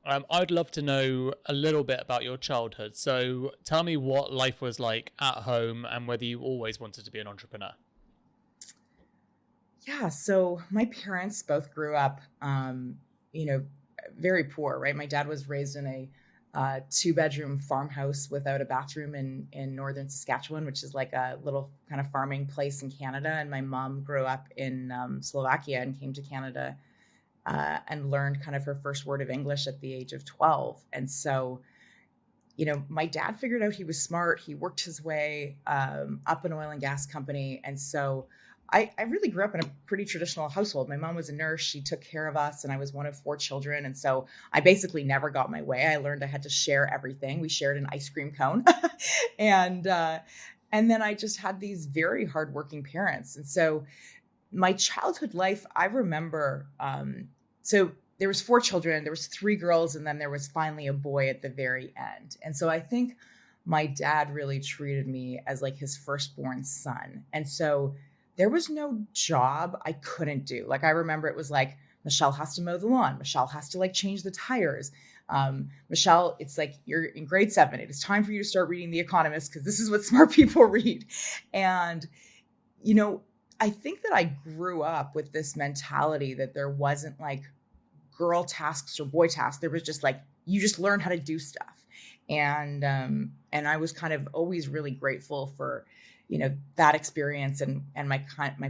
I'd love to know a little bit about your childhood. So tell me what life was like at home and whether you always wanted to be an entrepreneur. Yeah, so my parents both grew up, you know, very poor, right? My dad was raised in a two-bedroom farmhouse without a bathroom in northern Saskatchewan, which is like a little kind of farming place in Canada. And my mom grew up in Slovakia and came to Canada and learned kind of her first word of English at the age of 12. And so, my dad figured out he was smart. He worked his way up an oil and gas company. And so I really grew up in a pretty traditional household. My mom was a nurse. She took care of us, and I was one of four children. And so I basically never got my way. I learned I had to share everything. We shared an ice cream cone. and, uh, and then I just had these very hardworking parents. And so my childhood life, I remember, so there was four children, there was three girls, and then there was finally a boy at the very end. And so I think my dad really treated me as like his firstborn son. And so there was no job I couldn't do. Like I remember it was like, Michelle has to mow the lawn. Michelle has to like change the tires. Michelle, it's like you're in grade 7. It is time for you to start reading The Economist because this is what smart people read. And, I think that I grew up with this mentality that there wasn't like girl tasks or boy tasks. There was just like, you just learn how to do stuff. And I was kind of always really grateful for, that experience and my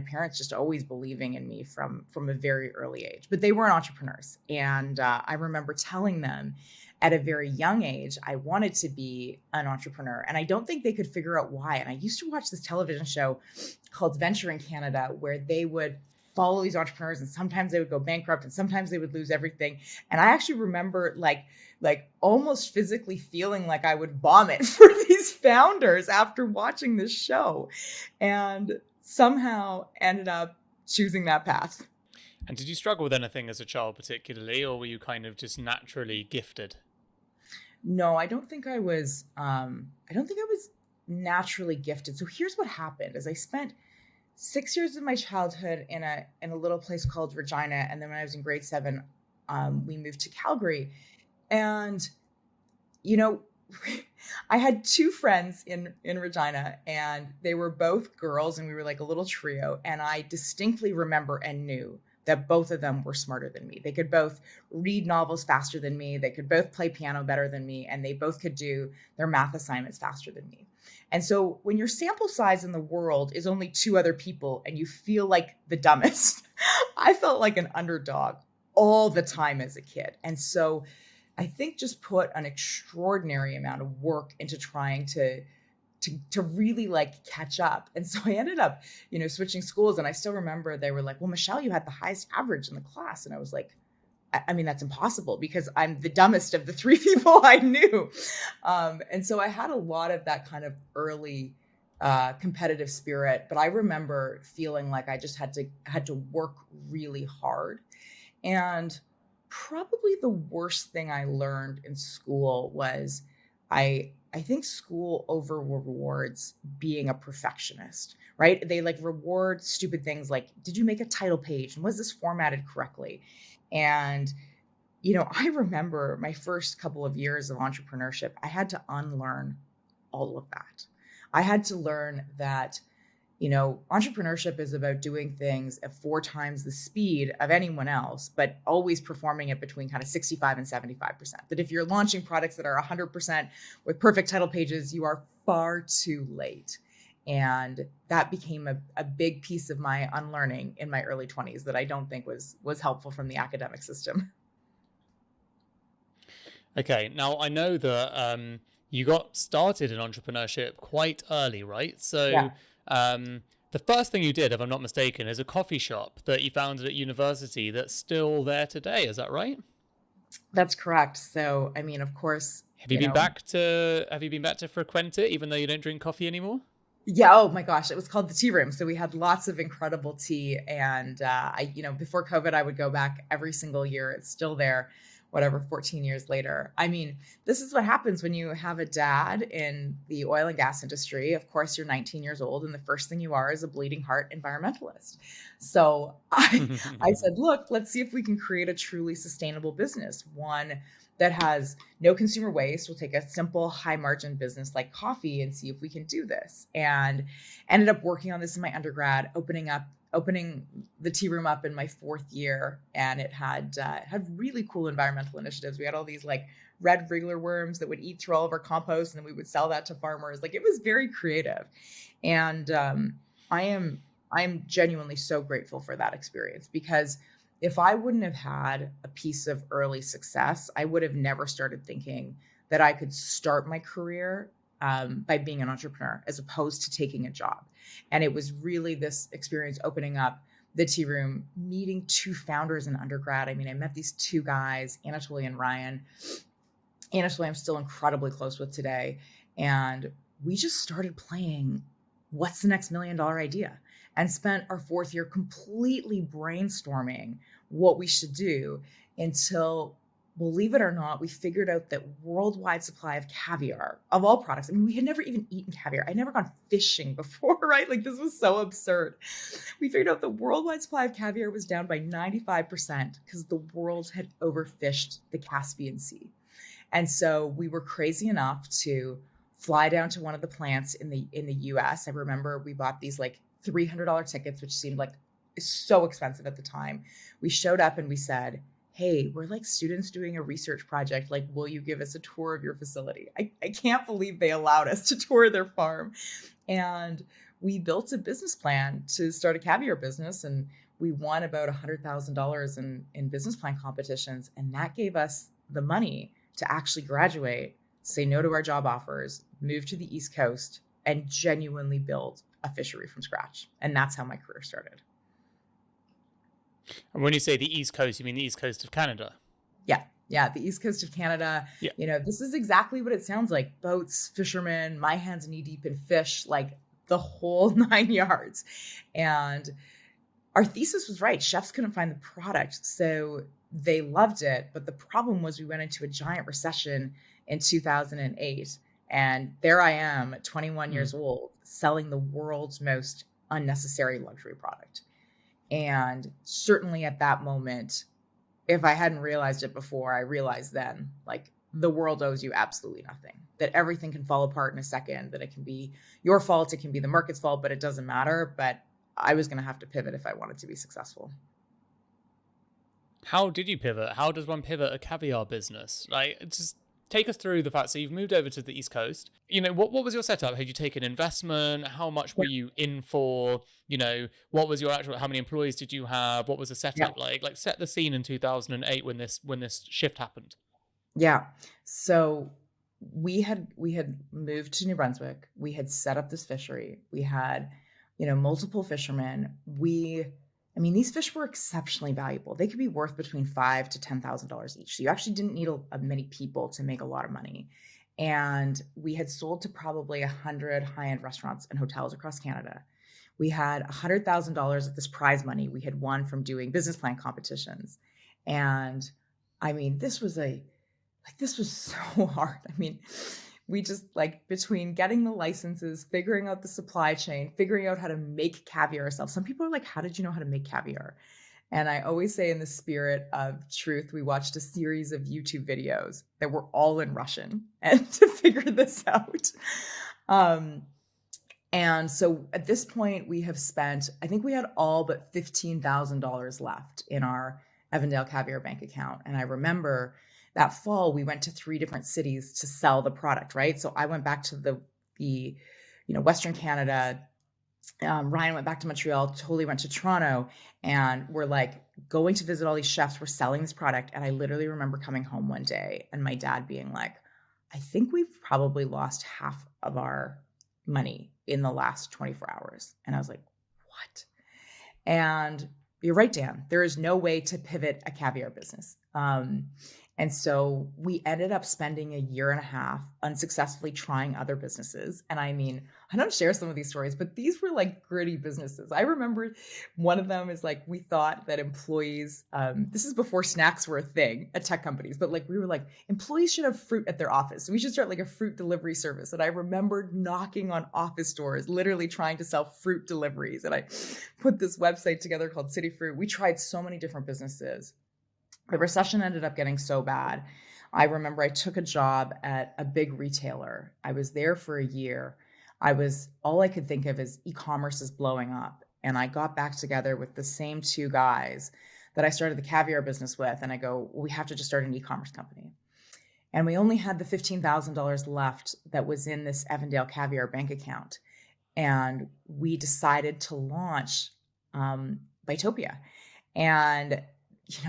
parents just always believing in me from a very early age, but they weren't entrepreneurs. And I remember telling them at a very young age, I wanted to be an entrepreneur, and I don't think they could figure out why. And I used to watch this television show called Venture in Canada, where they would follow these entrepreneurs, and sometimes they would go bankrupt and sometimes they would lose everything. And I actually remember like almost physically feeling like I would vomit for these founders after watching this show, and somehow ended up choosing that path. And did you struggle with anything as a child particularly, or were you kind of just naturally gifted? No, I don't think I was. I don't think I was naturally gifted. So here's what happened: is I spent 6 years of my childhood in a little place called Regina, and then when I was in grade 7, we moved to Calgary. And you know, I had two friends in Regina, and they were both girls, and we were like a little trio. And I distinctly remember and knew that both of them were smarter than me. They could both read novels faster than me. They could both play piano better than me, and they both could do their math assignments faster than me. And so when your sample size in the world is only two other people and you feel like the dumbest, I felt like an underdog all the time as a kid. And so I think just put an extraordinary amount of work into trying to really like catch up. And so I ended up, switching schools. And I still remember they were like, well, Michelle, you had the highest average in the class. And I was like, I mean, that's impossible because I'm the dumbest of the three people I knew. And so I had a lot of that kind of early competitive spirit, but I remember feeling like I just had to work really hard. And probably the worst thing I learned in school was I think school over rewards being a perfectionist, right? They like reward stupid things like, did you make a title page? And was this formatted correctly? And, I remember my first couple of years of entrepreneurship, I had to unlearn all of that. I had to learn that, entrepreneurship is about doing things at 4 times the speed of anyone else, but always performing it between kind of 65 and 75%. That if you're launching products that are 100% with perfect title pages, you are far too late. And that became a big piece of my unlearning in my early 20s that I don't think was helpful from the academic system. Okay, now I know that you got started in entrepreneurship quite early, right? Yeah. So the first thing you did, if I'm not mistaken, is a coffee shop that you founded at university that's still there today. Is that right? That's correct. So, I mean, of course, Have you been back to frequent it, even though you don't drink coffee anymore? yeah. Oh my gosh, it was called the Tea Room. So we had lots of incredible tea, and before COVID, I would go back every single year. It's still there. whatever, 14 years later. I mean, this is what happens when you have a dad in the oil and gas industry. Of course, you're 19 years old, and the first thing you are is a bleeding heart environmentalist. So I said, look, let's see if we can create a truly sustainable business, one that has no consumer waste. We'll take a simple high margin business like coffee and see if we can do this. And ended up working on this in my undergrad, opening the tea room up in my fourth year. And it had really cool environmental initiatives. We had all these like red wriggler worms that would eat through all of our compost, and then we would sell that to farmers. Like, it was very creative. And I'm genuinely so grateful for that experience, because if I wouldn't have had a piece of early success, I would have never started thinking that I could start my career by being an entrepreneur as opposed to taking a job. And it was really this experience opening up the tea room, meeting two founders in undergrad. I mean, I met these two guys, Anatoly and Ryan. Anatoly I'm still incredibly close with today. And we just started playing what's the next $1 million idea, and spent our fourth year completely brainstorming what we should do until, believe it or not, we figured out that worldwide supply of caviar, of all products. I mean, we had never even eaten caviar. I'd never gone fishing before, right? Like, this was so absurd. We figured out the worldwide supply of caviar was down by 95% because the world had overfished the Caspian Sea. And so we were crazy enough to fly down to one of the plants in the US. I remember we bought these like $300 tickets, which seemed like so expensive at the time. We showed up and we said, hey, we're like students doing a research project. Like, will you give us a tour of your facility? I can't believe they allowed us to tour their farm. And we built a business plan to start a caviar business. And we won about $100,000 in business plan competitions. And that gave us the money to actually graduate, say no to our job offers, move to the East Coast, and genuinely build a fishery from scratch. And that's how my career started. And when you say the East Coast, you mean the East Coast of Canada? Yeah, the East Coast of Canada. Yeah. You know, this is exactly what it sounds like. Boats, fishermen, my hands knee deep in fish, like the whole 9 yards. And our thesis was right. Chefs couldn't find the product, so they loved it. But the problem was we went into a giant recession in 2008. And there I am at 21 years old, selling the world's most unnecessary luxury product. And certainly at that moment, if I hadn't realized it before, I realized then, like, the world owes you absolutely nothing, that everything can fall apart in a second, that it can be your fault, it can be the market's fault, but it doesn't matter. But I was going to have to pivot if I wanted to be successful. How did you pivot? How does one pivot a caviar business? Like, just take us through the fact. So you've moved over to the East Coast. You know, what was your setup? Had you taken investment? How much were you in for? You know, what was your actual, how many employees did you have? What was the setup like? Like, set the scene in 2008 when this shift happened. Yeah. So we had moved to New Brunswick. We had set up this fishery. We had, multiple fishermen. These fish were exceptionally valuable. They could be worth between $5,000 to $10,000 each. So you actually didn't need many people to make a lot of money. And we had sold to probably 100 high-end restaurants and hotels across Canada. We had $100,000 of this prize money we had won from doing business plan competitions. And this was so hard. We just, between getting the licenses, figuring out the supply chain, figuring out how to make caviar ourselves. Some people are like, how did you know how to make caviar? And I always say, in the spirit of truth, we watched a series of YouTube videos that were all in Russian and to figure this out. And so at this point we have spent, I think we had all but $15,000 left in our Evandale Caviar bank account. And I remember that fall, we went to 3 different cities to sell the product, right? So I went back to the Western Canada. Ryan went back to Montreal, totally went to Toronto, and we're going to visit all these chefs. We're selling this product. And I literally remember coming home one day and my dad being like, I think we've probably lost half of our money in the last 24 hours. And I was like, what? And you're right, Dan, there is no way to pivot a caviar business. And so we ended up spending a year and a half unsuccessfully trying other businesses. And I don't share some of these stories, but these were like gritty businesses. I remember one of them is like, we thought that employees, this is before snacks were a thing at tech companies, but like we were like, employees should have fruit at their office. So we should start like a fruit delivery service. And I remember knocking on office doors, literally trying to sell fruit deliveries. And I put this website together called City Fruit. We tried so many different businesses. The recession ended up getting so bad. I remember I took a job at a big retailer. I was there for a year. All I could think of is e-commerce is blowing up. And I got back together with the same two guys that I started the caviar business with. And I go, well, we have to just start an e-commerce company. And we only had the $15,000 left that was in this Evandale Caviar bank account. And we decided to launch Bytopia. And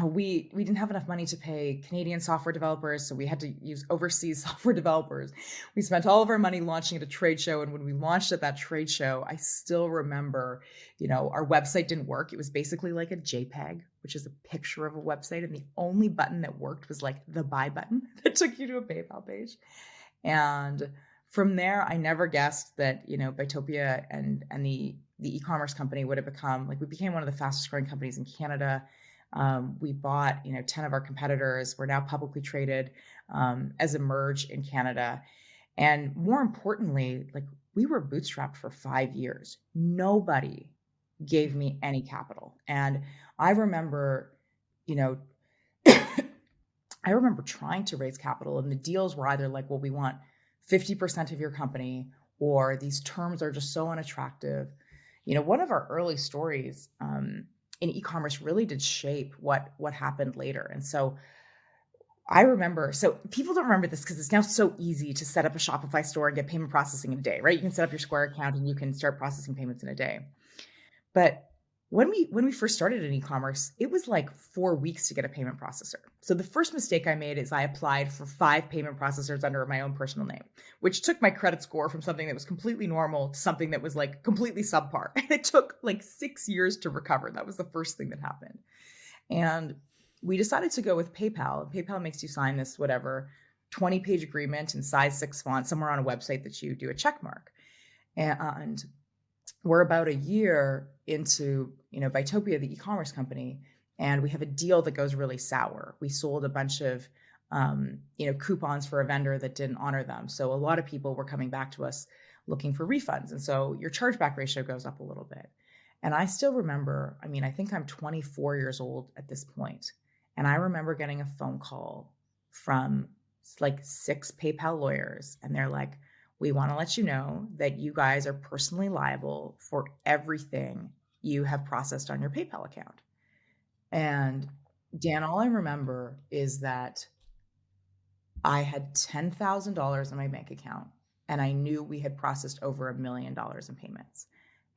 we didn't have enough money to pay Canadian software developers, so we had to use overseas software developers. We spent all of our money launching at a trade show, and when we launched at that trade show, I still remember, our website didn't work. It was basically like a JPEG, which is a picture of a website, and the only button that worked was like the buy button that took you to a PayPal page. And from there, I never guessed that, Bytopia and the e-commerce company would have become, like, we became one of the fastest growing companies in Canada. We bought, 10 of our competitors. We're now publicly traded as Emerge in Canada. And more importantly, like, we were bootstrapped for 5 years. Nobody gave me any capital. And I remember, I remember trying to raise capital, and the deals were either like, well, we want 50% of your company, or these terms are just so unattractive. One of our early stories, in e-commerce really did shape what happened later. And so I remember, so people don't remember this because it's now so easy to set up a Shopify store and get payment processing in a day, right? You can set up your Square account and you can start processing payments in a day. But when we first started in e-commerce, it was like 4 weeks to get a payment processor. So the first mistake I made is I applied for 5 payment processors under my own personal name, which took my credit score from something that was completely normal to something that was like completely subpar. And it took like 6 years to recover. That was the first thing that happened. And we decided to go with PayPal. PayPal makes you sign this 20-page agreement in size 6 font somewhere on a website that you do a check mark. And we're about a year into, Bytopia, the e-commerce company, and we have a deal that goes really sour. We sold a bunch of, coupons for a vendor that didn't honor them. So a lot of people were coming back to us looking for refunds. And so your chargeback ratio goes up a little bit. And I still remember, I think I'm 24 years old at this point. And I remember getting a phone call from like 6 PayPal lawyers, and they're like, we want to let you know that you guys are personally liable for everything you have processed on your PayPal account. And Dan, all I remember is that I had $10,000 in my bank account, and I knew we had processed over $1 million in payments.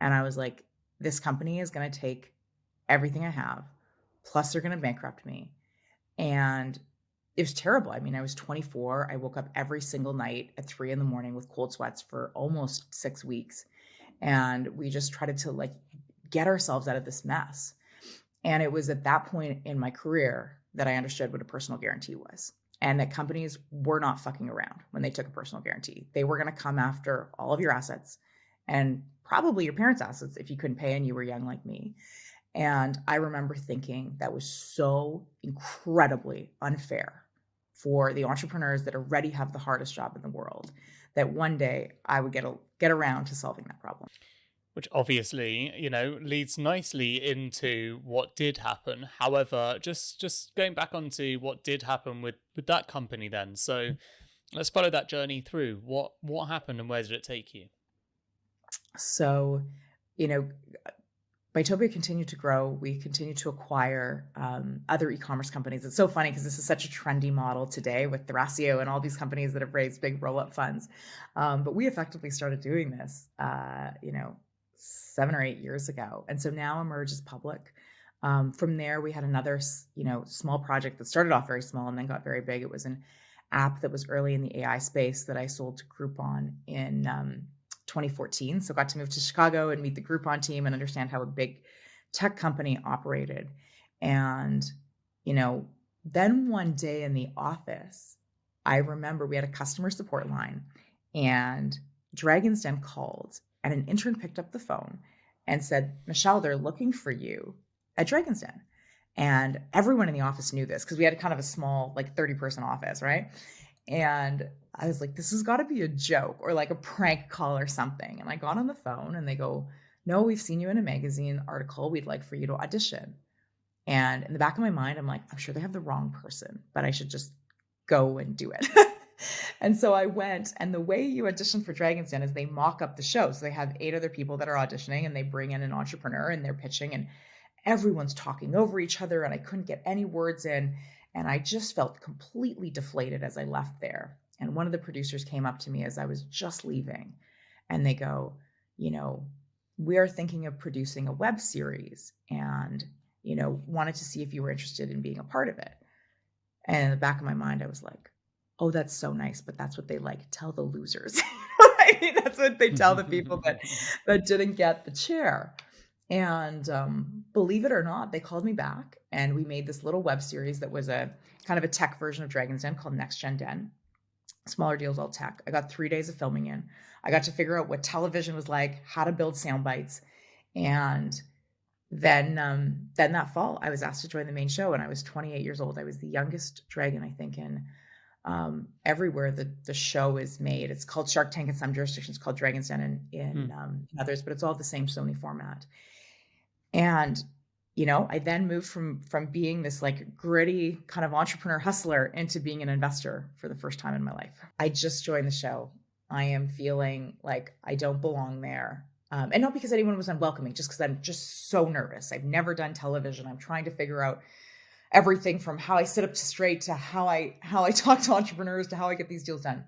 And I was like, this company is going to take everything I have, plus they're going to bankrupt me. And it was terrible. I was 24. I woke up every single night at 3 a.m. with cold sweats for almost 6 weeks. And we just tried to get ourselves out of this mess. And it was at that point in my career that I understood what a personal guarantee was, and that companies were not fucking around when they took a personal guarantee. They were going to come after all of your assets, and probably your parents' assets if you couldn't pay and you were young like me. And I remember thinking that was so incredibly unfair for the entrepreneurs that already have the hardest job in the world, that one day I would get around to solving that problem. Which obviously, leads nicely into what did happen. However, just going back onto what did happen with that company then. So let's follow that journey through. What happened and where did it take you? So, Bytopia continued to grow. We continued to acquire other e-commerce companies. It's so funny because this is such a trendy model today with Thrasio and all these companies that have raised big roll-up funds. But we effectively started doing this, 7 or 8 years ago. And so now Emerge is public. From there, we had another, small project that started off very small and then got very big. It was an app that was early in the AI space that I sold to Groupon in 2014. So got to move to Chicago and meet the Groupon team and understand how a big tech company operated. And, then one day in the office, I remember we had a customer support line, and Dragon's Den called and an intern picked up the phone and said, Michelle, they're looking for you at Dragon's Den. And everyone in the office knew this because we had kind of a small, like 30-person office, right? And I was like, this has got to be a joke or like a prank call or something. And I got on the phone and they go, no, we've seen you in a magazine article. We'd like for you to audition. And in the back of my mind, I'm like, I'm sure they have the wrong person, but I should just go and do it. And so I went, and the way you audition for Dragon's Den is they mock up the show. So they have 8 other people that are auditioning and they bring in an entrepreneur and they're pitching and everyone's talking over each other and I couldn't get any words in. And I just felt completely deflated as I left there. And one of the producers came up to me as I was just leaving and they go, we're thinking of producing a web series and, wanted to see if you were interested in being a part of it. And in the back of my mind, I was like, oh, that's so nice, but that's what they like. Tell the losers. I mean, that's what they tell the people that didn't get the chair. And believe it or not, they called me back and we made this little web series that was a kind of a tech version of Dragon's Den called Next Gen Den. Smaller deals, all tech. I got 3 days of filming in. I got to figure out what television was like, how to build sound bites. And then that fall, I was asked to join the main show and I was 28 years old. I was the youngest dragon, I think, in everywhere the show is made. It's called Shark Tank in some jurisdictions, called Dragon's Den in others, but it's all the same Sony format. And, I then moved from being this like gritty kind of entrepreneur hustler into being an investor for the first time in my life. I just joined the show. I am feeling like I don't belong there. And not because anyone was unwelcoming, just because I'm just so nervous. I've never done television. I'm trying to figure out everything from how I sit up straight to how I talk to entrepreneurs to how I get these deals done.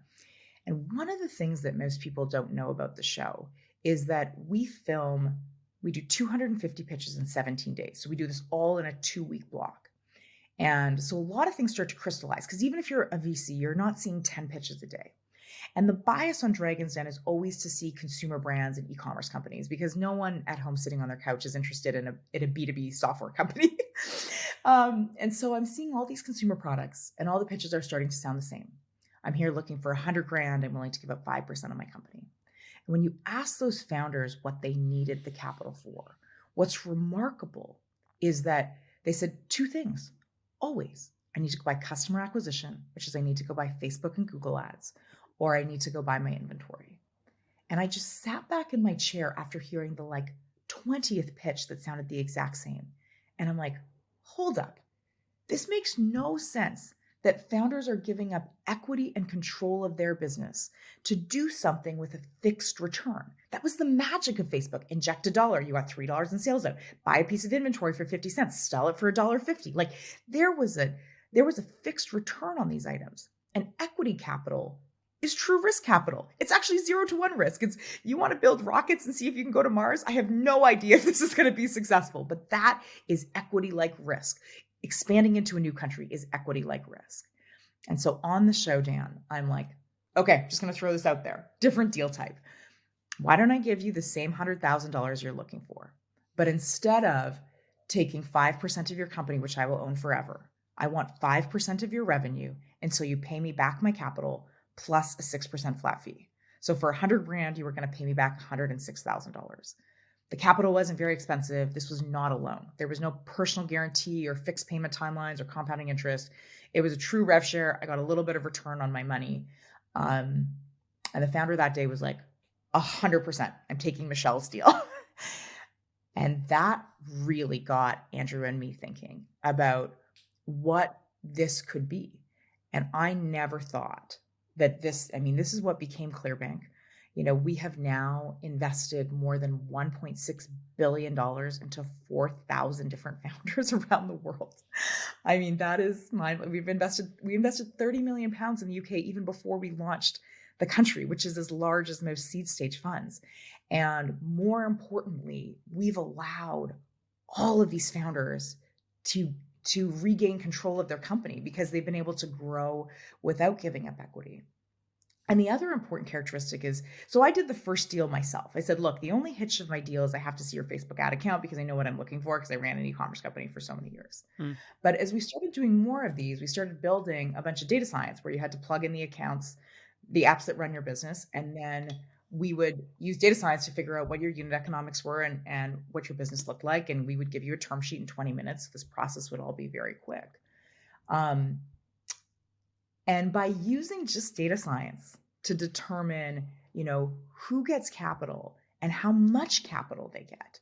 And one of the things that most people don't know about the show is that we do 250 pitches in 17 days. So we do this all in a 2-week block. And so a lot of things start to crystallize because even if you're a VC, you're not seeing 10 pitches a day. And the bias on Dragon's Den is always to see consumer brands and e-commerce companies because no one at home sitting on their couch is interested in a B2B software company. And so I'm seeing all these consumer products and all the pitches are starting to sound the same. I'm here looking for $100,000. I'm willing to give up 5% of my company. And when you ask those founders what they needed the capital for, what's remarkable is that they said 2 things. Always, I need to go buy customer acquisition, which is I need to go buy Facebook and Google ads, or I need to go buy my inventory. And I just sat back in my chair after hearing the 20th pitch that sounded the exact same. And I'm like, hold up. This makes no sense that founders are giving up equity and control of their business to do something with a fixed return. That was the magic of Facebook. Inject $1, you got $3 in sales out. Buy a piece of inventory for 50 cents, sell it for $1.50. There was a fixed return on these items. And equity capital is true risk capital. It's actually 0 to 1 risk. It's you want to build rockets and see if you can go to Mars. I have no idea if this is going to be successful, but that is equity-like risk. Expanding into a new country is equity-like risk. And so on the show, Dan, I'm like, okay, just going to throw this out there. Different deal type. Why don't I give you the same $100,000 you're looking for? But instead of taking 5% of your company, which I will own forever, I want 5% of your revenue until you pay me back my capital plus a 6% flat fee. So for $100,000, you were going to pay me back $106,000. The capital wasn't very expensive. This was not a loan. There was no personal guarantee or fixed payment timelines or compounding interest. It was a true rev share. I got a little bit of return on my money. And the founder that day was like, 100%, I'm taking Michelle's deal. And that really got Andrew and me thinking about what this could be. And I never thought that this is what became Clearbanc. We have now invested more than $1.6 billion into 4,000 different founders around the world. I mean, that is we invested 30 million pounds in the UK even before we launched the country, which is as large as most seed stage funds. And more importantly, we've allowed all of these founders to regain control of their company because they've been able to grow without giving up equity. And the other important characteristic is, so I did the first deal myself. I said, look, the only hitch of my deal is I have to see your Facebook ad account because I know what I'm looking for because I ran an e-commerce company for so many years. But as we started doing more of these, we started building a bunch of data science where you had to plug in the accounts, the apps that run your business, and then we would use data science to figure out what your unit economics were and what your business looked like. And we would give you a term sheet in 20 minutes. This process would all be very quick. And by using just data science to determine, who gets capital and how much capital they get,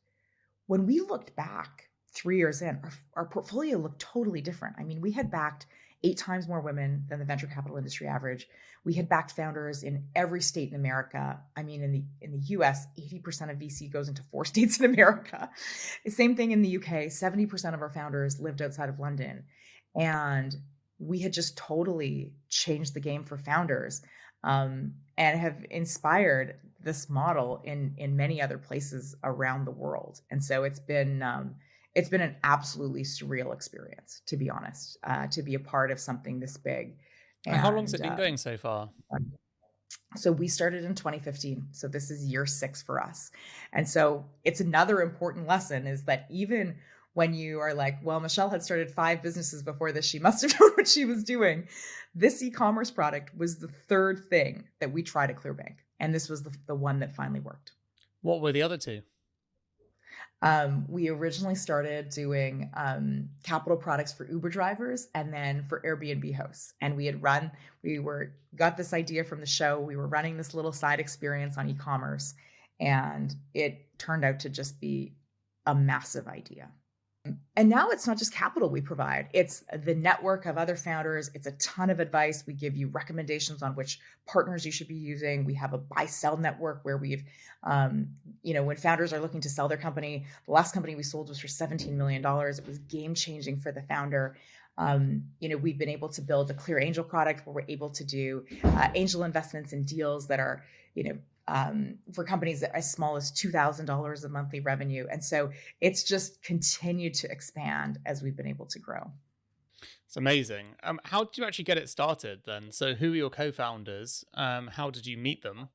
when we looked back 3 years in, our portfolio looked totally different. I mean, we had backed 8 times more women than the venture capital industry average. We had backed founders in every state in America. I mean, in the US, 80% of VC goes into 4 states in America. The same thing in the UK, 70% of our founders lived outside of London. And we had just totally changed the game for founders, and have inspired this model in many other places around the world. And so it's been an absolutely surreal experience, to be honest, to be a part of something this big. And how long has it been going so far? So we started in 2015. So this is year 6 for us. And so it's another important lesson, is that even when you are like, well, Michele had started 5 businesses before this, she must have known what she was doing. This e-commerce product was the 3rd thing that we tried at Clearbank. And this was the one that finally worked. What were the other 2? We originally started doing capital products for Uber drivers and then for Airbnb hosts. And we got this idea from the show. We were running this little side experience on e-commerce, and it turned out to just be a massive idea. And now it's not just capital we provide, it's the network of other founders. It's a ton of advice. We give you recommendations on which partners you should be using. We have a buy-sell network where we've, when founders are looking to sell their company, the last company we sold was for $17 million. It was game-changing for the founder. We've been able to build a Clear Angel product where we're able to do angel investments in deals that are, for companies that are as small as $2,000 of monthly revenue. And so it's just continued to expand as we've been able to grow. It's amazing. How did you actually get it started then? So who are your co-founders? How did you meet them?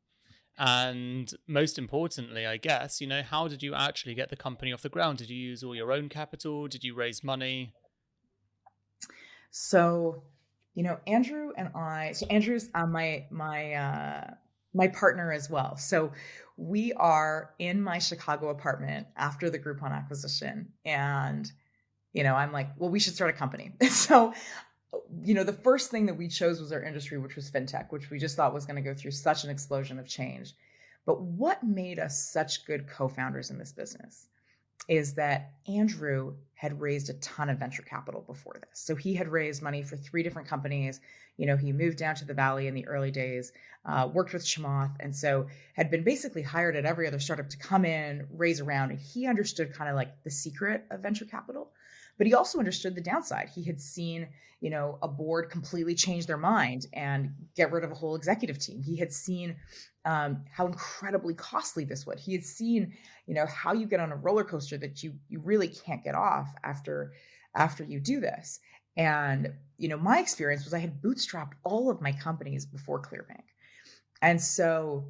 And most importantly, I guess, how did you actually get the company off the ground? Did you use all your own capital? Did you raise money? So, Andrew and Andrew's my partner as well. So we are in my Chicago apartment after the Groupon acquisition. And, I'm like, well, we should start a company. So, the first thing that we chose was our industry, which was fintech, which we just thought was going to go through such an explosion of change. But what made us such good co-founders in this business is that Andrew had raised a ton of venture capital before this. So he had raised money for 3 different companies. He moved down to the Valley in the early days, worked with Chamath, and so had been basically hired at every other startup to come in, raise a round. And he understood kind of like the secret of venture capital, but he also understood the downside. He had seen, a board completely change their mind and get rid of a whole executive team. He had seen how incredibly costly this would. He had seen, how you get on a roller coaster that you really can't get off after you do this. And, my experience was I had bootstrapped all of my companies before Clearbank. And so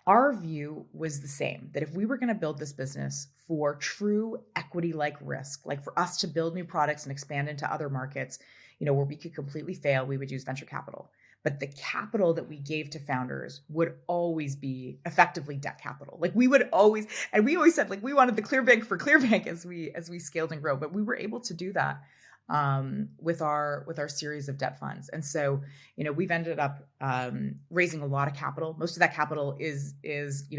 our view was the same, that if we were going to build this business for true equity-like risk, like for us to build new products and expand into other markets, where we could completely fail, we would use venture capital. But the capital that we gave to founders would always be effectively debt capital. Like we always said, like we wanted the Clearbank for Clearbank as we scaled and grow, but we were able to do that with our series of debt funds. And so, we've ended up raising a lot of capital. Most of that capital is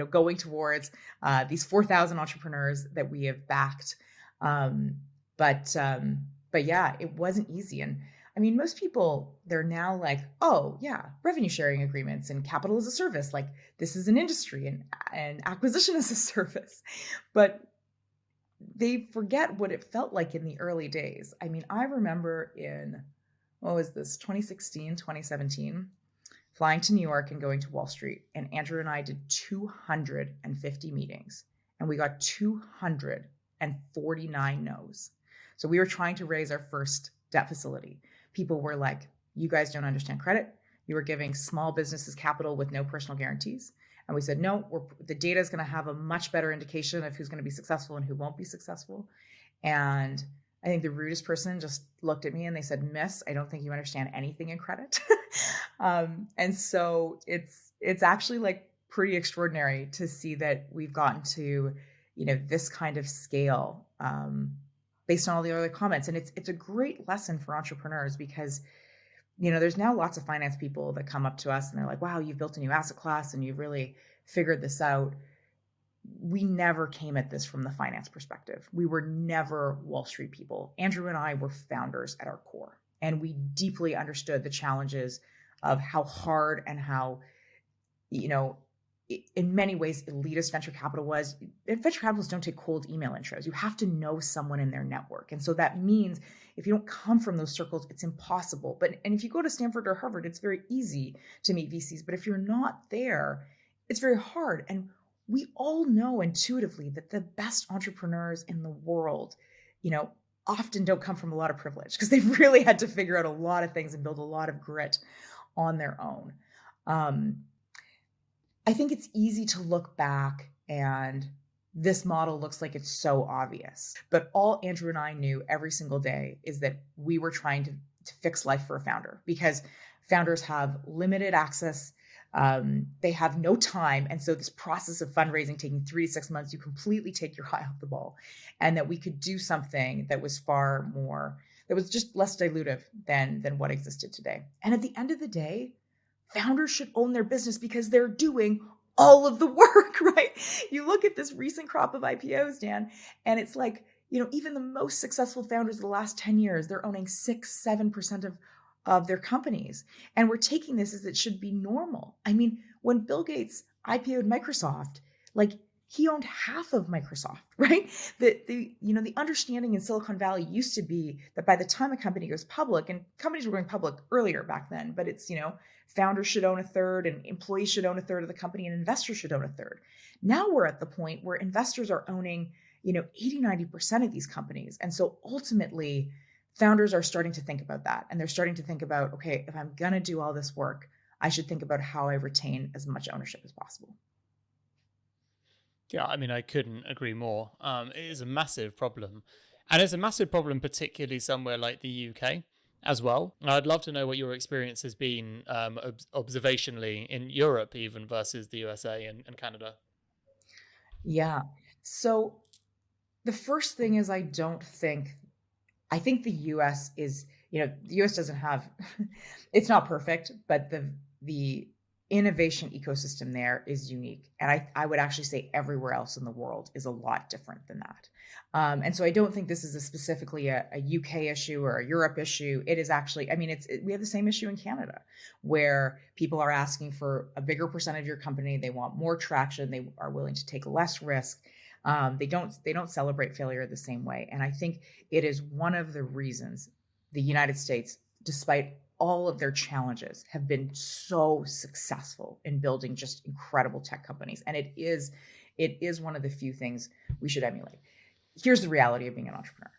going towards these 4,000 entrepreneurs that we have backed. But yeah, it wasn't easy. And I mean, most people, they're now like, oh yeah, revenue sharing agreements and capital as a service. Like this is an industry and acquisition as a service. But they forget what it felt like in the early days. I mean, I remember in, 2016, 2017, flying to New York and going to Wall Street. And Andrew and I did 250 meetings and we got 249 no's. So we were trying to raise our first debt facility. People were like, you guys don't understand credit. You were giving small businesses capital with no personal guarantees. And we said, no, the data is going to have a much better indication of who's going to be successful and who won't be successful. And I think the rudest person just looked at me and they said, Miss, I don't think you understand anything in credit. And so it's actually like pretty extraordinary to see that we've gotten to, this kind of scale, based on all the other comments. And it's a great lesson for entrepreneurs because, there's now lots of finance people that come up to us and they're like, wow, you've built a new asset class and you've really figured this out. We never came at this from the finance perspective. We were never Wall Street people. Andrew and I were founders at our core, and we deeply understood the challenges of how hard and how, in many ways, elitist venture capital was. Venture capitalists don't take cold email intros. You have to know someone in their network. And so that means if you don't come from those circles, it's impossible. And if you go to Stanford or Harvard, it's very easy to meet VCs. But if you're not there, it's very hard. And we all know intuitively that the best entrepreneurs in the world, often don't come from a lot of privilege because they've really had to figure out a lot of things and build a lot of grit on their own. I think it's easy to look back and this model looks like it's so obvious, but all Andrew and I knew every single day is that we were trying to fix life for a founder because founders have limited access. They have no time. And so this process of fundraising taking 3 to 6 months, you completely take your eye off the ball, and that we could do something that was far more, that was just less dilutive than what existed today. And at the end of the day, founders should own their business because they're doing all of the work, right? You look at this recent crop of IPOs, Dan, and it's like, even the most successful founders of the last 10 years, they're owning 6-7% of their companies. And we're taking this as it should be normal. I mean, when Bill Gates IPO'd Microsoft, he owned half of Microsoft, right? The understanding in Silicon Valley used to be that by the time a company goes public, and companies were going public earlier back then, but it's, founders should own a third and employees should own a third of the company and investors should own a third. Now we're at the point where investors are owning, 80-90% of these companies. And so ultimately, founders are starting to think about that. And they're starting to think about, okay, if I'm going to do all this work, I should think about how I retain as much ownership as possible. Yeah, I mean, I couldn't agree more. It is a massive problem. And it's a massive problem, particularly somewhere like the UK as well. I'd love to know what your experience has been observationally in Europe, even versus the USA and Canada. Yeah. So the first thing is I think the US is, the US doesn't have, it's not perfect, but the innovation ecosystem there is unique. And I would actually say everywhere else in the world is a lot different than that. And so I don't think this is specifically a UK issue or a Europe issue. It is actually, we have the same issue in Canada where people are asking for a bigger percentage of your company. They want more traction. They are willing to take less risk. They don't celebrate failure the same way. And I think it is one of the reasons the United States, despite all of their challenges, have been so successful in building just incredible tech companies. And it is one of the few things we should emulate. Here's the reality of being an entrepreneur.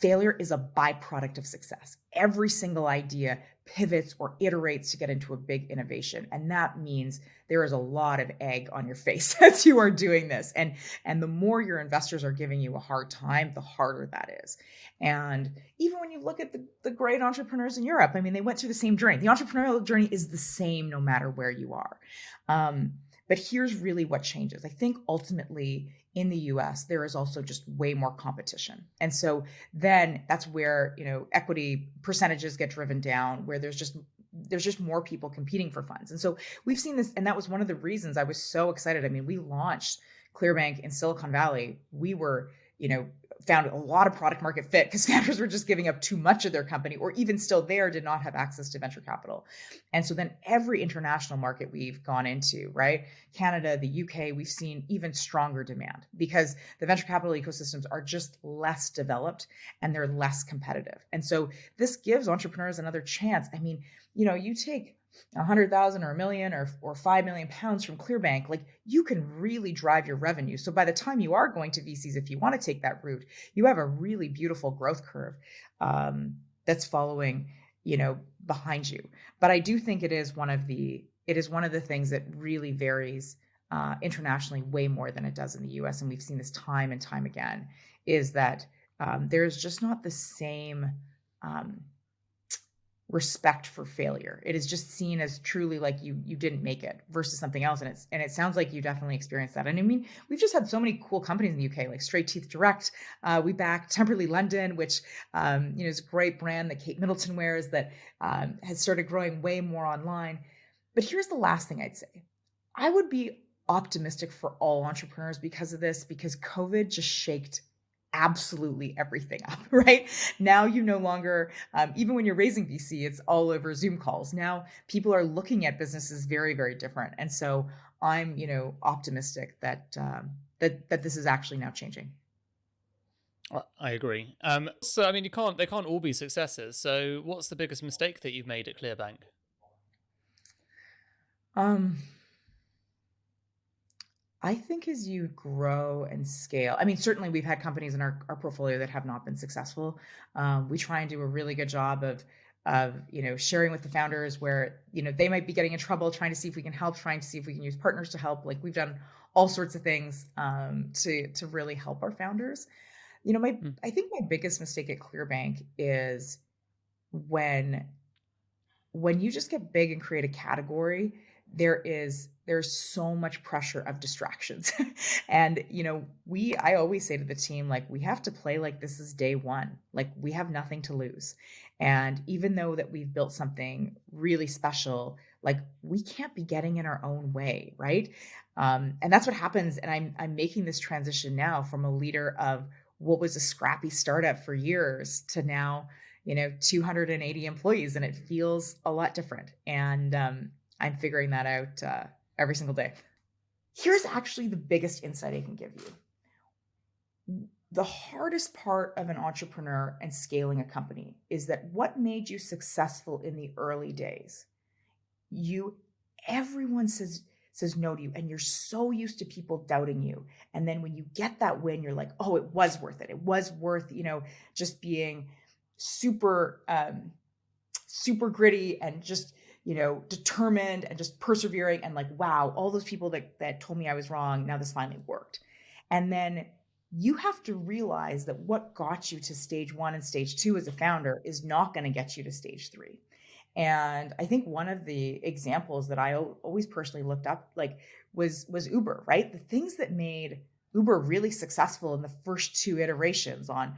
Failure is a byproduct of success. Every single idea pivots or iterates to get into a big innovation. And that means there is a lot of egg on your face as you are doing this. And the more your investors are giving you a hard time, the harder that is. And even when you look at the great entrepreneurs in Europe, they went through the same journey. The entrepreneurial journey is the same no matter where you are. But here's really what changes. I think ultimately in the US, there is also just way more competition. And so then that's where, equity percentages get driven down, where there's just more people competing for funds. And so we've seen this, and that was one of the reasons I was so excited. We launched Clearbanc in Silicon Valley. We were, found a lot of product market fit because founders were just giving up too much of their company, or even still there did not have access to venture capital. And so then every international market we've gone into, right? Canada, the UK, we've seen even stronger demand because the venture capital ecosystems are just less developed and they're less competitive. And so this gives entrepreneurs another chance. You take 100,000 or $1 million or 5 million pounds from Clearbanc, you can really drive your revenue. So by the time you are going to VCs, if you want to take that route, you have a really beautiful growth curve that's following, behind you. But I do think it is one of the things that really varies internationally way more than it does in the US. And we've seen this time and time again, is that there's just not the same respect for failure. It is just seen as truly like you didn't make it versus something else. And it sounds like you definitely experienced that. And I mean, we've just had so many cool companies in the UK, like Straight Teeth Direct. We backed Temperley London, which is a great brand that Kate Middleton wears that has started growing way more online. But here's the last thing I'd say. I would be optimistic for all entrepreneurs because of this, because COVID just shaked absolutely everything up, right? Now you no longer, even when you're raising VC, it's all over Zoom calls. Now people are looking at businesses very, very different. And so I'm, optimistic that that this is actually now changing. I agree. So I mean, they can't all be successes. So what's the biggest mistake that you've made at Clearbank? I think as you grow and scale, I mean, certainly we've had companies in our portfolio that have not been successful. We try and do a really good job of sharing with the founders where they might be getting in trouble, trying to see if we can help, trying to see if we can use partners to help. Like we've done all sorts of things to really help our founders. I think my biggest mistake at Clearbank is when you just get big and create a category, there's so much pressure of distractions. And I always say to the team, like, we have to play like this is day one, like we have nothing to lose. And even though that we've built something really special, like we can't be getting in our own way, right? And that's what happens. And I'm making this transition now from a leader of what was a scrappy startup for years to now 280 employees, and it feels a lot different. And I'm figuring that out every single day. Here's actually the biggest insight I can give you. The hardest part of an entrepreneur and scaling a company is that what made you successful in the early days, everyone says no to you, and you're so used to people doubting you. And then when you get that win, you're like, oh, it was worth it. It was worth, just being super gritty and just, determined and just persevering, and like, wow, all those people that told me I was wrong, now this finally worked. And then you have to realize that what got you to stage 1 and stage 2 as a founder is not going to get you to stage 3. And I think one of the examples that I always personally looked up, like, was Uber, right? The things that made Uber really successful in the first 2 iterations on,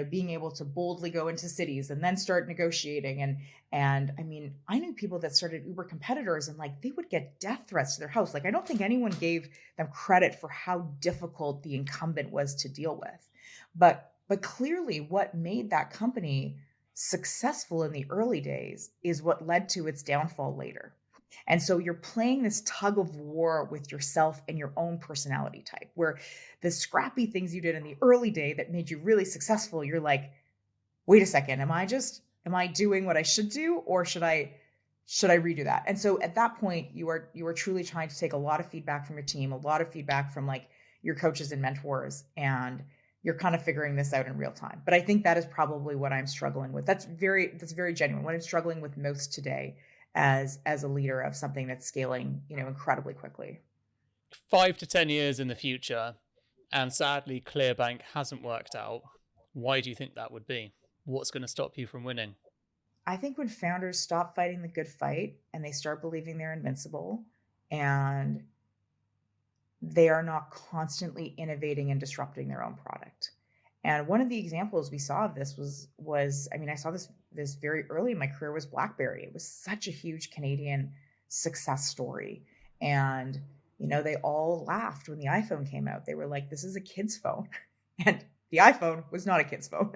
being able to boldly go into cities and then start negotiating. And I mean, I knew people that started Uber competitors, and like they would get death threats to their house. Like, I don't think anyone gave them credit for how difficult the incumbent was to deal with. But clearly what made that company successful in the early days is what led to its downfall later. And so you're playing this tug of war with yourself and your own personality type, where the scrappy things you did in the early day that made you really successful, you're like, wait a second, am I doing what I should do, or should I redo that? And so at that point, you are truly trying to take a lot of feedback from your team, a lot of feedback from like your coaches and mentors, and you're kind of figuring this out in real time. But I think that is probably what I'm struggling with. That's very genuine. What I'm struggling with most today as a leader of something that's scaling, incredibly quickly. 5 to 10 years in the future, and sadly Clearbank hasn't worked out. Why do you think that would be? What's going to stop you from winning? I think when founders stop fighting the good fight and they start believing they're invincible, and they are not constantly innovating and disrupting their own product. And one of the examples we saw of this was I mean, I saw this very early in my career, was BlackBerry. It was such a huge Canadian success story. And, they all laughed when the iPhone came out. They were like, this is a kid's phone. And the iPhone was not a kid's phone.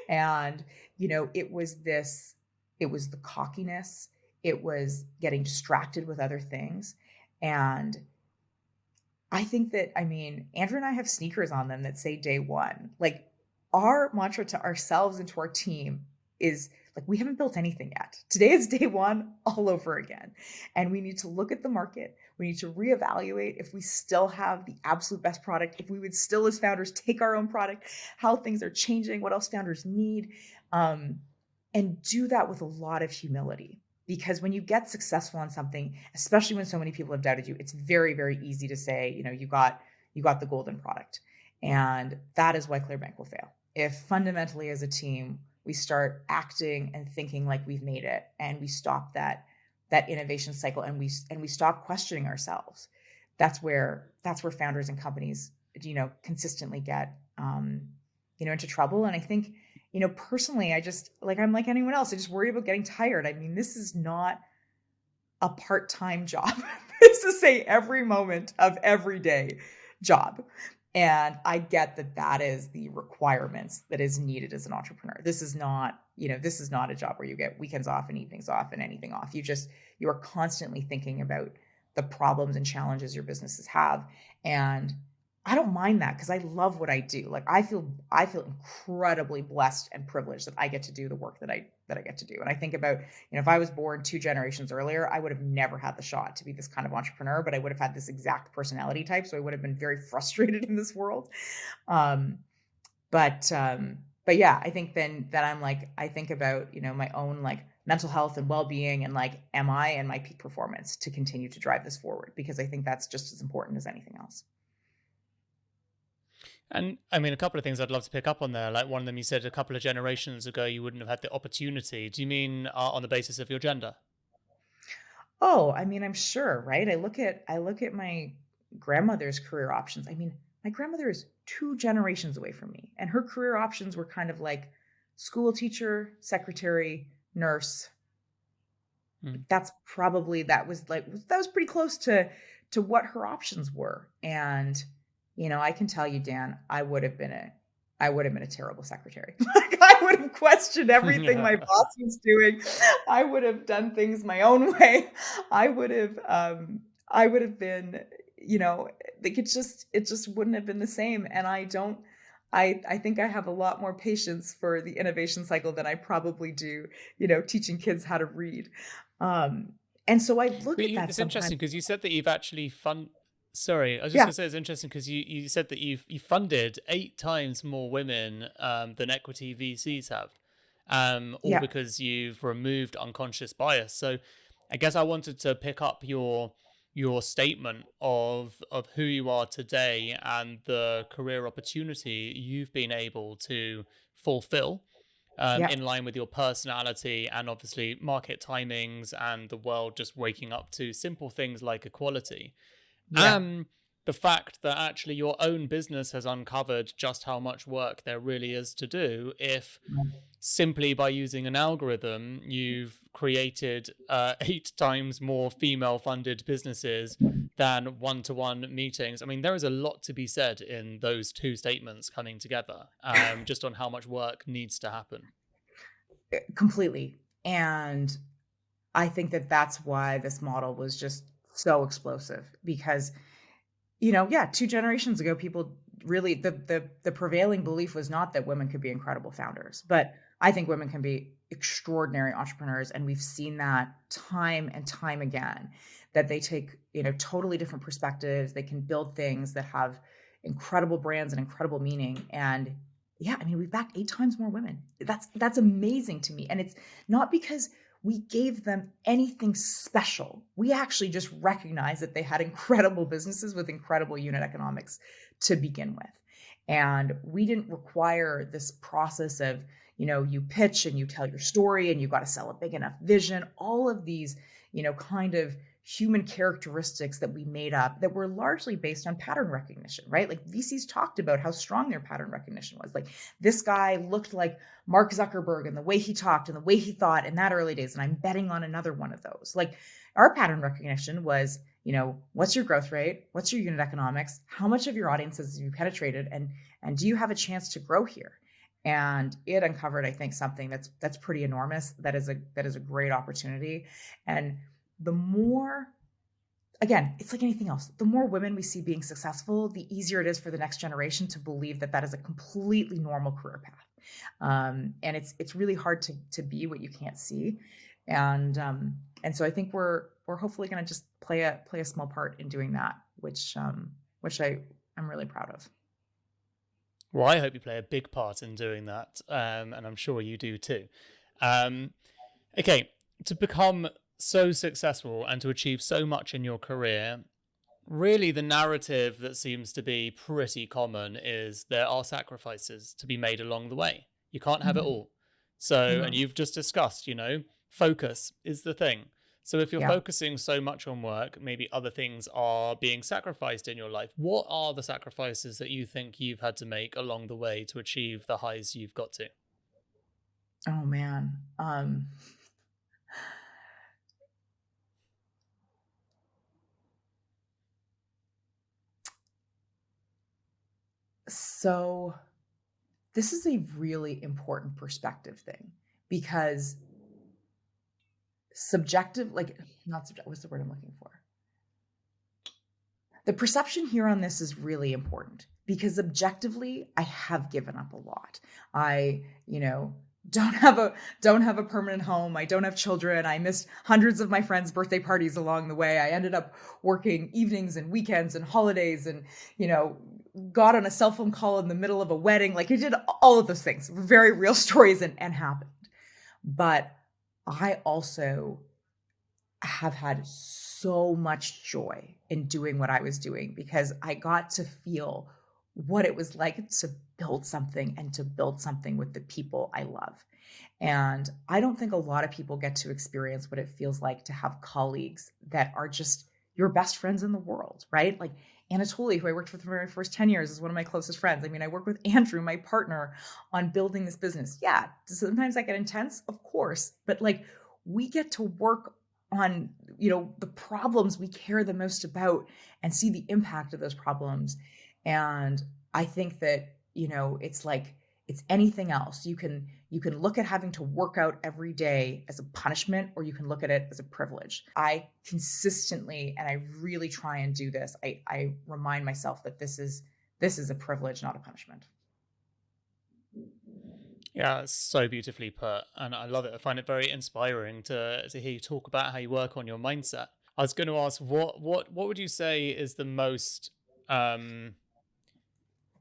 And, it was the cockiness. It was getting distracted with other things. And I think that, Andrew and I have sneakers on them that say day one. Like, our mantra to ourselves and to our team is like, we haven't built anything yet. Today is day one all over again. And we need to look at the market. We need to reevaluate if we still have the absolute best product, if we would still as founders take our own product, how things are changing, what else founders need, and do that with a lot of humility. Because when you get successful on something, especially when so many people have doubted you, it's very, very easy to say, you got the golden product. And that is why Clearbank will fail. If fundamentally as a team, we start acting and thinking like we've made it, and we stop that innovation cycle, and we stop questioning ourselves. That's where founders and companies, consistently get, into trouble. And I think, personally, I'm like anyone else. I just worry about getting tired. I mean, this is not a part-time job. This is a every moment of every day job. And I get that is the requirements that is needed as an entrepreneur. This is not a job where you get weekends off and evenings off and anything off. You are constantly thinking about the problems and challenges your businesses have. And I don't mind that, because I love what I do. Like, I feel incredibly blessed and privileged that I get to do the work that I get to do. And I think about, if I was born 2 generations earlier, I would have never had the shot to be this kind of entrepreneur, but I would have had this exact personality type. So I would have been very frustrated in this world. But yeah, I think then that I think about, my own like mental health and well-being, and like, am I in my peak performance to continue to drive this forward? Because I think that's just as important as anything else. And I mean, a couple of things I'd love to pick up on there. Like, one of them, you said a couple of generations ago you wouldn't have had the opportunity. Do you mean on the basis of your gender? Oh, I mean, I'm sure, right? I look at my grandmother's career options. I mean, my grandmother is 2 generations away from me, and her career options were kind of like school teacher, secretary, nurse. That was pretty close to what her options were. And I can tell you, Dan, I would have been a terrible secretary. Like, I would have questioned everything my boss was doing. I would have done things my own way. I would have been, like, it just wouldn't have been the same. And I think I have a lot more patience for the innovation cycle than I probably do, teaching kids how to read. And so I look at that. It's interesting because you said that you've actually Sorry, I was just Yeah. going to say it's interesting because you said that you funded 8 times more women than equity VCs have, all Yeah. because you've removed unconscious bias. So I guess I wanted to pick up your statement of who you are today and the career opportunity you've been able to fulfill Yeah. in line with your personality and obviously market timings and the world just waking up to simple things like equality. Yeah. The fact that actually your own business has uncovered just how much work there really is to do if simply by using an algorithm you've created 8 times more female-funded businesses than one-to-one meetings. I mean, there is a lot to be said in those 2 statements coming together, just on how much work needs to happen. Completely. And I think that that's why this model was just so explosive, because 2 generations ago, people really, the prevailing belief was not that women could be incredible founders, but I think women can be extraordinary entrepreneurs. And we've seen that time and time again, that they take, totally different perspectives. They can build things that have incredible brands and incredible meaning. And yeah, I mean, we've backed 8 times more women. That's amazing to me. And it's not because we gave them anything special. We actually just recognized that they had incredible businesses with incredible unit economics to begin with. And we didn't require this process of, you pitch and you tell your story and you got to sell a big enough vision, all of these, kind of human characteristics that we made up that were largely based on pattern recognition, right? Like, VCs talked about how strong their pattern recognition was. Like, this guy looked like Mark Zuckerberg and the way he talked and the way he thought in that early days, and I'm betting on another one of those. Like, our pattern recognition was, what's your growth rate? What's your unit economics? How much of your audience has you penetrated? And do you have a chance to grow here? And it uncovered, I think, something that's pretty enormous. That is a great opportunity. And the more, again, it's like anything else, the more women we see being successful, the easier it is for the next generation to believe that is a completely normal career path. And it's really hard to be what you can't see. And so I think we're hopefully going to just play a small part in doing that, which I'm really proud of. Well, I hope you play a big part in doing that, and I'm sure you do too. Okay, to become so successful and to achieve so much in your career, really the narrative that seems to be pretty common is there are sacrifices to be made along the way. You can't have it all. So, and Mhm. you've just discussed, focus is the thing. So if you're Yeah. focusing so much on work, maybe other things are being sacrificed in your life. What are the sacrifices that you think you've had to make along the way to achieve the highs you've got to? Oh man. So this is a really important perspective thing because subjective, like not subjective, what's the word I'm looking for? The perception here on this is really important because objectively, I have given up a lot. I, don't have a permanent home. I don't have children. I missed hundreds of my friends' birthday parties along the way. I ended up working evenings and weekends and holidays and, you know, got on a cell phone call in the middle of a wedding. Like I did all of those things, very real stories and happened. But I also have had so much joy in doing what I was doing because I got to feel what it was like to build something and to build something with the people I love. And I don't think a lot of people get to experience what it feels like to have colleagues that are just your best friends in the world, right? Like Anatoly, who I worked with for my first 10 years, is one of my closest friends. I mean, I work with Andrew, my partner, on building this business. Yeah, sometimes I get intense, of course, but like we get to work on, the problems we care the most about and see the impact of those problems. And I think that, it's like it's anything else. You can look at having to work out every day as a punishment, or you can look at it as a privilege. I consistently, and I really try and do this, I remind myself that this is a privilege, not a punishment. Yeah, it's so beautifully put, and I love it. I find it very inspiring to hear you talk about how you work on your mindset. I was going to ask, what would you say is the most um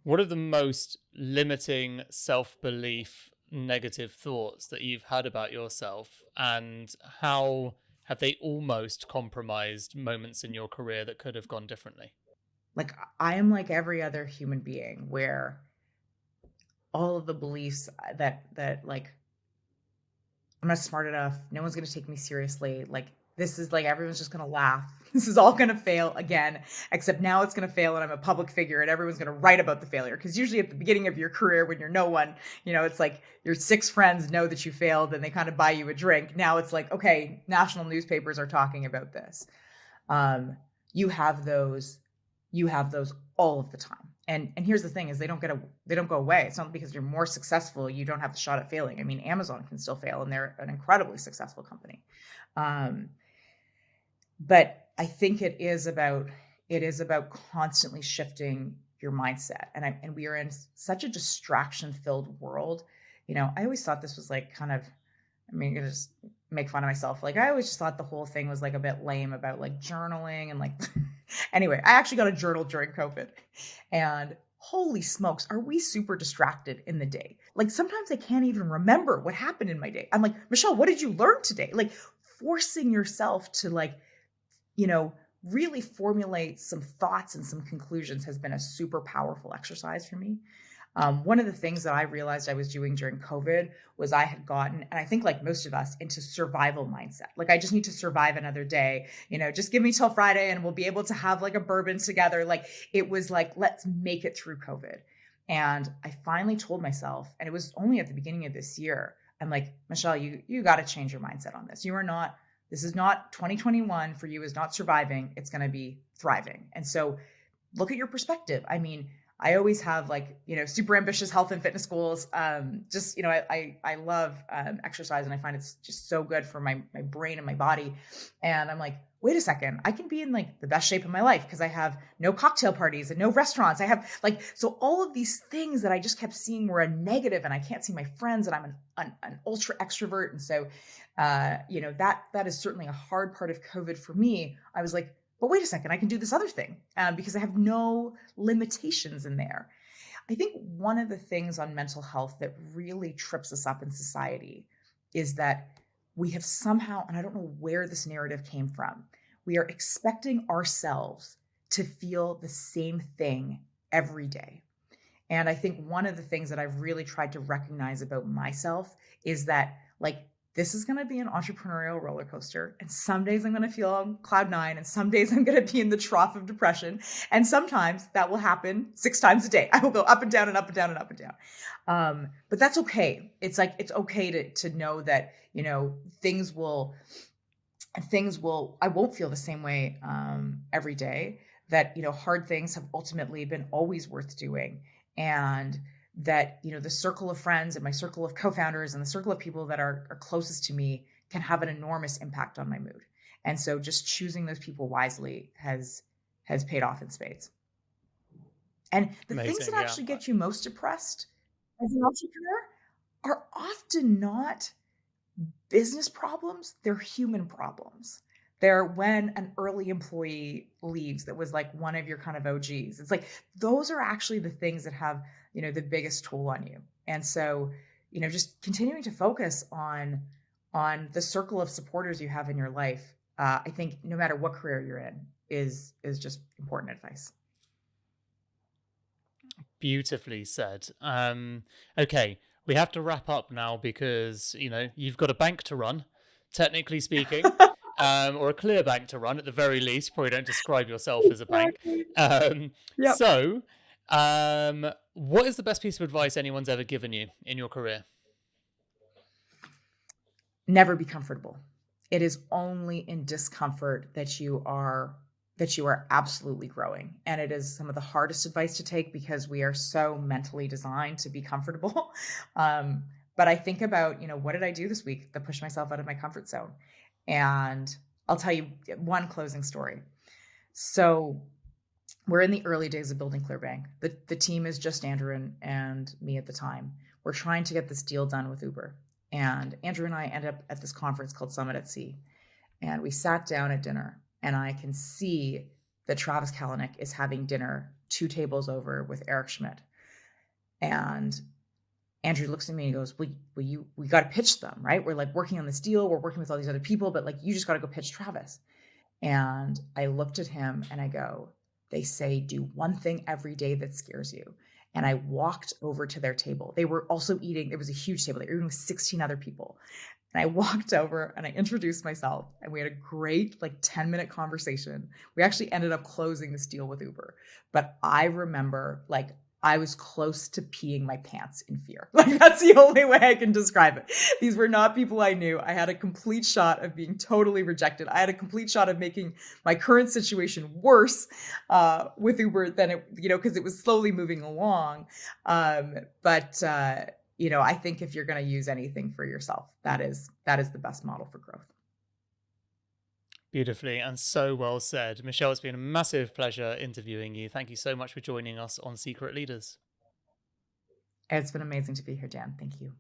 what are the most limiting self-belief negative thoughts that you've had about yourself, and how have they almost compromised moments in your career that could have gone differently? Like I am like every other human being where all of the beliefs that like I'm not smart enough. No one's going to take me seriously. Like, this is like everyone's just going to laugh. This is all going to fail again, except now it's going to fail and I'm a public figure and everyone's going to write about the failure. Because usually at the beginning of your career, when you're no one, it's like your six friends know that you failed and they kind of buy you a drink. Now it's like, okay, national newspapers are talking about this. Um, you have those, you have those all of the time. And here's the thing is they don't go away. It's not because you're more successful, you don't have the shot at failing. I mean, Amazon can still fail and they're an incredibly successful company. Um, but I think it is about constantly shifting your mindset. And we are in such a distraction filled world. I always thought this was like kind of, I mean, I just make fun of myself. Like I always just thought the whole thing was like a bit lame about like journaling and like anyway, I actually got a journal during COVID. And holy smokes, are we super distracted in the day? Like sometimes I can't even remember what happened in my day. I'm like, Michelle, what did you learn today? Like forcing yourself to like, you know, really formulate some thoughts and some conclusions has been a super powerful exercise for me. One of the things that I realized I was doing during COVID was I had gotten, and I think like most of us, into survival mindset. Like I just need to survive another day. Just give me till Friday and we'll be able to have like a bourbon together. Like it was like, let's make it through COVID. And I finally told myself, and it was only at the beginning of this year, I'm like, Michelle, you got to change your mindset on this. This is not 2021 for you is not surviving. It's going to be thriving. And so look at your perspective. I mean, I always have like, super ambitious health and fitness goals. Just, I love exercise and I find it's just so good for my brain and my body. And I'm like, wait a second, I can be in like the best shape of my life because I have no cocktail parties and no restaurants. I have like, so all of these things that I just kept seeing were a negative and I can't see my friends and I'm an ultra extrovert. And so, that is certainly a hard part of COVID for me. I was like, but wait a second, I can do this other thing because I have no limitations in there. I think one of the things on mental health that really trips us up in society is that we have somehow, and I don't know where this narrative came from, we are expecting ourselves to feel the same thing every day. And I think one of the things that I've really tried to recognize about myself is that, like, this is going to be an entrepreneurial roller coaster. And some days I'm going to feel on cloud nine, and some days I'm going to be in the trough of depression. And sometimes that will happen 6 times a day. I will go up and down and up and down and up and down. But that's okay. It's like, it's okay to know that, you know, things will, I won't feel the same way every day, that, you know, hard things have ultimately been always worth doing. And that, you know, the circle of friends and my circle of co-founders and the circle of people that are closest to me can have an enormous impact on my mood. And so just choosing those people wisely has paid off in spades. And the things that actually get you most depressed as an entrepreneur are often not business problems, they're human problems. They're when an early employee leaves that was like one of your kind of OGs. It's like, those are actually the things that have, you know, the biggest toll on you. And so, you know, just continuing to focus on the circle of supporters you have in your life, I think no matter what career you're in is just important advice. Beautifully said. Okay, we have to wrap up now because, you know, you've got a bank to run, technically speaking. Or a Clearbank to run at the very least. You probably don't describe yourself as a bank. Yep. So, what is the best piece of advice anyone's ever given you in your career? Never be comfortable. It is only in discomfort that you are absolutely growing. And it is some of the hardest advice to take because we are so mentally designed to be comfortable. But I think about, you know, what did I do this week that pushed myself out of my comfort zone? And I'll tell you one closing story. So we're in the early days of building Clearbank. The team is just Andrew and me at the time. We're trying to get this deal done with Uber. And Andrew and I ended up at this conference called Summit at Sea. And we sat down at dinner, and I can see that Travis Kalanick is having dinner 2 tables over with Eric Schmidt. And Andrew looks at me and goes, we got to pitch them, right? We're like working on this deal. We're working with all these other people, but like, you just got to go pitch Travis. And I looked at him and I go, they say, do one thing every day that scares you. And I walked over to their table. They were also eating. It was a huge table. They were eating with 16 other people. And I walked over and I introduced myself, and we had a great 10-minute conversation. We actually ended up closing this deal with Uber. But I remember I was close to peeing my pants in fear. That's the only way I can describe it. These were not people I knew. I had a complete shot of being totally rejected. I had a complete shot of making my current situation worse with Uber than it, because it was slowly moving along. But I think if you're going to use anything for yourself, that is the best model for growth. Beautifully and so well said. Michele, it's been a massive pleasure interviewing you. Thank you so much for joining us on Secret Leaders. It's been amazing to be here, Dan. Thank you.